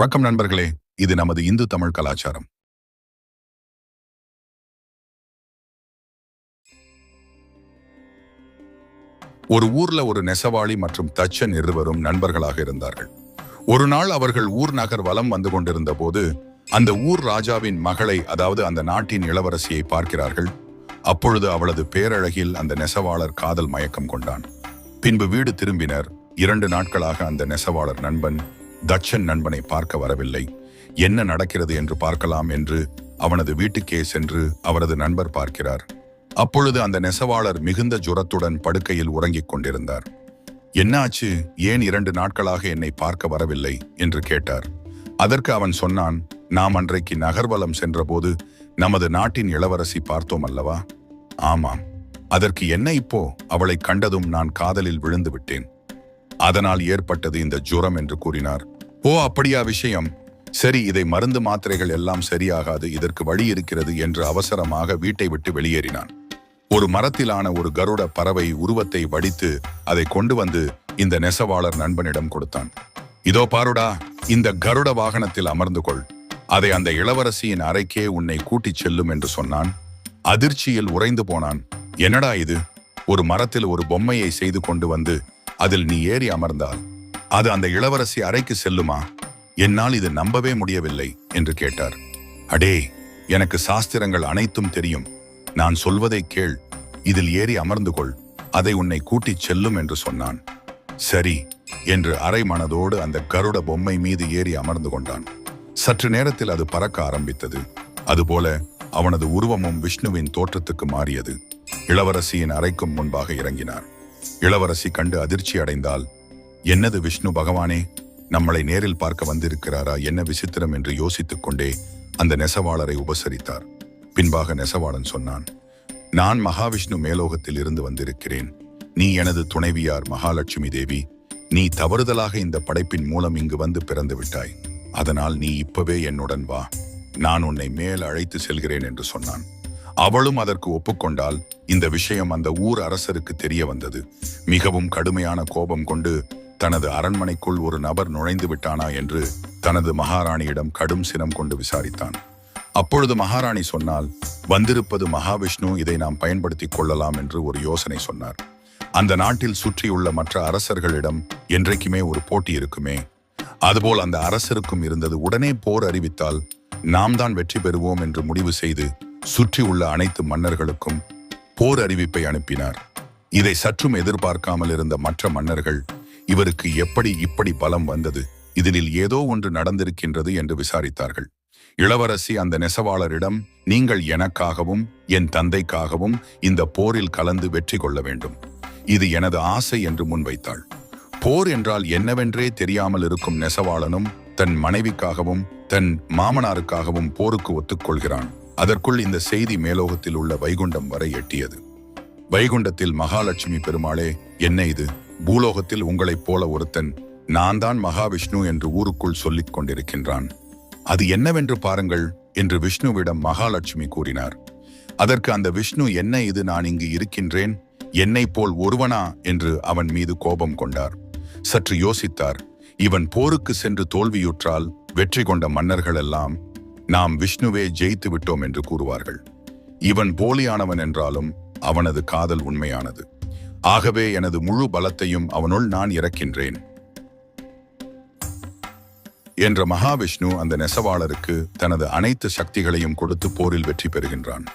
வணக்கம் நண்பர்களே, இது நமது இந்து தமிழ் கலாச்சாரம். ஒரு ஊர்ல ஒரு நெசவாளி மற்றும் தச்சன் இருவரும் நண்பர்களாக இருந்தார்கள். ஒரு நாள் அவர்கள் ஊர் நகர் வலம் வந்து கொண்டிருந்த போது அந்த ஊர் ராஜாவின் மகளை, அதாவது அந்த நாட்டின் இளவரசியை பார்க்கிறார்கள். அப்பொழுது அவளது பேரழகில் அந்த நெசவாளர் காதல் மயக்கம் கொண்டான். பின்பு வீடு திரும்பினர். 2 நாட்களாக அந்த நெசவாளர் நண்பன் தச்சன் நண்பனை பார்க்க வரவில்லை. என்ன நடக்கிறது என்று பார்க்கலாம் என்று அவனது வீட்டுக்கே சென்று அவரது நண்பர் பார்க்கிறார். அப்பொழுது அந்த நெசவாளர் மிகுந்த ஜுரத்துடன் படுக்கையில் உறங்கிக் கொண்டிருந்தார். என்னாச்சு, ஏன் 2 நாட்களாக என்னை பார்க்க வரவில்லை என்று கேட்டார். அதற்கு அவன் சொன்னான், நாம் அன்றைக்கு நகர்வலம் சென்றபோது நமது நாட்டின் இளவரசி பார்த்தோம் அல்லவா? ஆமாம். அதற்கு என்ன இப்போ? அவளை கண்டதும் நான் காதலில் விழுந்து விட்டேன். அதனால் ஏற்பட்டது இந்த ஜுரம் என்று கூறினார். ஓ, அப்படியா விஷயம்? சரி, இதை மருந்து மாத்திரைகள் எல்லாம் சரியாகாது, இதற்கு வழி இருக்கிறது என்று அவசரமாக வீட்டை விட்டு வெளியேறினான். ஒரு மரத்திலான ஒரு கருட பறவை உருவத்தை வடித்து அதை கொண்டு வந்து இந்த நெசவாளர் நண்பனிடம் கொடுத்தான். இதோ பாருடா, இந்த கருட வாகனத்தில் அமர்ந்து கொள். அதை அந்த இளவரசியின் அறைக்கே உன்னை கூட்டிச் செல்லும் என்று சொன்னான். அதிர்ச்சியில் உறைந்து போனான். என்னடா இது? ஒரு மரத்தில் ஒரு பொம்மையை செய்து கொண்டு வந்து அதில் நீ ஏறி அமர்ந்தால் அது அந்த இளவரசி அறைக்கு செல்லுமா? என்னால் இது நம்பவே முடியவில்லை என்று கேட்டார். அடே, எனக்கு சாஸ்திரங்கள் அனைத்தும் தெரியும். நான் சொல்வதை கேள். இதில் ஏறி அமர்ந்து கொள். அதை உன்னை கூட்டிச் செல்லும் என்று சொன்னான். சரி என்று அரை மனதோடு அந்த கருட பொம்மை மீது ஏறி அமர்ந்து கொண்டான். சற்று நேரத்தில் அது பறக்க ஆரம்பித்தது. அதுபோல அவனது உருவமும் விஷ்ணுவின் தோற்றத்துக்கு மாறியது. இளவரசியின் அறைக்கும் முன்பாக இறங்கினார். இளவரசி கண்டு அதிர்ச்சி அடைந்தால், என்னது விஷ்ணு பகவானே, நம்மளை நேரில் பார்க்க வந்திருக்கிறாரா? என்ன விசித்திரம் என்று யோசித்துக் கொண்டே அந்த நெசவாளரை உபசரித்தார். பின்பாக நெசவாளன் சொன்னான், நான் மகாவிஷ்ணு மேலோகத்தில் இருந்து வந்திருக்கிறேன். நீ எனது துணைவியார் மகாலட்சுமி தேவி. நீ தவறுதலாக இந்த படைப்பின் மூலம் இங்கு வந்து பிறந்து விட்டாய். அதனால் நீ இப்பவே என்னுடன் வா, நான் உன்னை மேல் அழைத்து செல்கிறேன் என்று சொன்னான். அவளும் அதற்கு ஒப்புக்கொண்டால் இந்த விஷயம் அந்த ஊர் அரசருக்கு தெரிய வந்தது. மிகவும் கடுமையான கோபம் கொண்டு தனது அரண்மனைக்குள் ஒரு நபர் நுழைந்து விட்டானா என்று தனது மகாராணியிடம் கடும் சினம் கொண்டு விசாரித்தான். அப்பொழுது மகாராணி சொன்னால், வந்திருப்பது மகாவிஷ்ணு, இதை நாம் பயன்படுத்திக் கொள்ளலாம் என்று ஒரு யோசனை சொன்னார். அந்த நாட்டில் சுற்றியுள்ள மற்ற அரசர்களிடம் என்றைக்குமே ஒரு போட்டி இருக்குமே, அதுபோல் அந்த அரசருக்கும் இருந்தது. உடனே போர் அறிவித்தால் நாம் தான் வெற்றி பெறுவோம் என்று முடிவு செய்து சுற்றியுள்ள அனைத்து மன்னர்களுக்கும் போர் அறிவிப்பை அனுப்பினார். இதை சற்றும் எதிர்பார்க்காமல் இருந்த மற்ற மன்னர்கள், இவருக்கு எப்படி இப்படி பலம் வந்தது? இதில் ஏதோ ஒன்று நடந்திருக்கின்றது என்று விசாரித்தார்கள். இளவரசி அந்த நெசவாளரிடம், நீங்கள் எனக்காகவும் என் தந்தைக்காகவும் இந்த போரில் கலந்து வெற்றி கொள்ள வேண்டும். இது எனது ஆசை என்று முன்வைத்தாள். போர் என்றால் என்னவென்றே தெரியாமல் இருக்கும் நெசவாளனும் தன் மனைவிக்காகவும் தன் மாமனாருக்காகவும் போருக்கு ஒத்துக்கொள்கிறான். அதற்குள் இந்த செய்தி மேலோகத்தில் உள்ள வைகுண்டம் வரை எட்டியது. வைகுண்டத்தில் மகாலட்சுமி பெருமாளே, என்ன இது? பூலோகத்தில் உங்களைப் போல ஒருத்தன் நான் தான் மகாவிஷ்ணு என்று ஊருக்குள் சொல்லிக் கொண்டிருக்கின்றான். அது என்னவென்று பாருங்கள் என்று விஷ்ணுவிடம் மகாலட்சுமி கூறினார். அதற்கு அந்த விஷ்ணு, என்ன இது, நான் இங்கு இருக்கின்றேன், என்னை போல் ஒருவனா என்று அவன் மீது கோபம் கொண்டார். சற்று யோசித்தார். இவன் போருக்கு சென்று தோல்வியுற்றால் வெற்றி கொண்ட மன்னர்கள் எல்லாம் நாம் விஷ்ணுவே ஜெயித்து விட்டோம் என்று கூறுவார்கள். இவன் போலியானவன் என்றாலும் அவனது காதல் உண்மையானது. ஆகவே எனது முழு பலத்தையும் அவனுள் நான் இறக்கின்றேன் என்ற மகாவிஷ்ணு அந்த நெசவாளருக்கு தனது அனைத்து சக்திகளையும் கொடுத்து போரில் வெற்றி பெறுகின்றான்.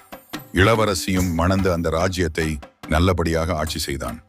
இளவரசியும் மணந்து அந்த ராஜ்யத்தை நல்லபடியாக ஆட்சி செய்தான்.